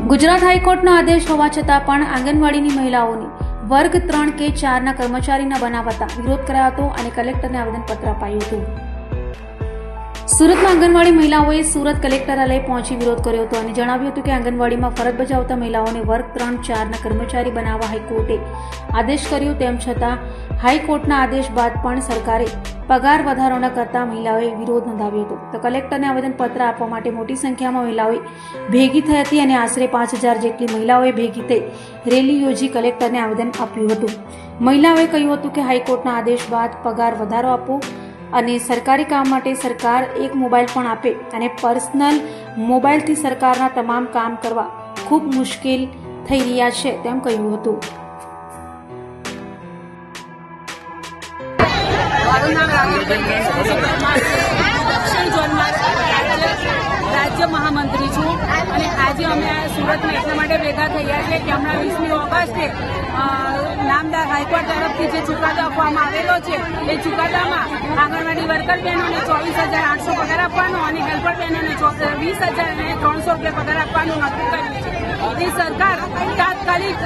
ગુજરાત હાઈકોર્ટનો આદેશ હોવા છતાં પણ આંગણવાડીની મહિલાઓની વર્ગ 3 કે 4ના કર્મચારી ન બનાવતા વિરોધ કરાયો હતો અને કલેક્ટરને આવેદનપત્ર અપાયું હતું. સુરતમાં આંગણવાડી મહિલાઓએ સુરત કલેક્ટરાલય પહોંચી વિરોધ કર્યો હતો અને જણાવ્યું હતું કે આંગણવાડીમાં ફરજ બજાવતા મહિલાઓને વર્ગ 3-4ના કર્મચારી બનાવવા હાઈકોર્ટે આદેશ કર્યો. તેમ છતાં હાઈકોર્ટના આદેશ બાદ પણ સરકારે પગાર વધારો ન કરતા મહિલાઓએ વિરોધ નોંધાવ્યો હતો. તો કલેક્ટરને આવેદનપત્ર આપવા માટે મોટી સંખ્યામાં મહિલાઓએ ભેગી થઈ હતી અને આશરે 5000 જેટલી મહિલાઓએ ભેગી થઈ રેલી યોજી કલેક્ટરને આવેદન આપ્યું હતું. મહિલાઓએ કહ્યું હતું કે હાઈકોર્ટના આદેશ બાદ પગાર વધારો આપો અને સરકારી કામ માટે સરકાર એક મોબાઈલ પણ આપે અને પર્સનલ મોબાઈલથી સરકારના તમામ કામ કરવા ખૂબ મુશ્કેલ થઈ રહ્યા છે તેમ કહ્યું હતું. દક્ષિણ ઝોનમાં રાજ્ય મહામંત્રી છું અને આજે અમે સુરતમાં એટલા માટે ભેગા થયા છે કે હમણાં 20મી ઓગસ્ટે નામદાર હાઈકોર્ટ તરફથી જે ચુકાદો આપવામાં આવેલો છે એ ચુકાદામાં આંગણવાડી વર્કર બહેનોને 24,800 પગાર આપવાનો અને હેલ્પર બહેનોને 20,300 રૂપિયા પગાર આપવાનું નક્કી કર્યું છે. એ સરકાર તાત્કાલિક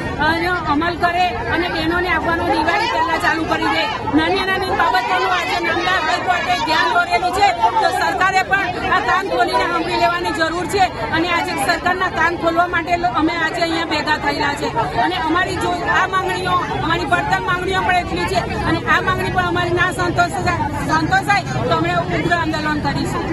અમલ કરે અને બહેનોને આપવાનું દિવાળી પહેલા ચાલુ કરી દે. નાની નાની બાબતોનું આજે નામદાર હાઈકોર્ટે ધ્યાન દોરેલું છે તો સરકારે પણ આ કાન ખોલીને સાંભળી લેવાની જરૂર છે અને આજે સરકારના કાન ખોલવા માટે અમે આજે અહીંયા ભેગા થયેલા છે અને અમારી જો આ માંગણીઓ અમારી પડતર માંગણીઓ પણ એટલી છે અને આ માંગણી પણ અમારી ના સંતોષાય તો અમે ઉગ્ર આંદોલન કરીશું.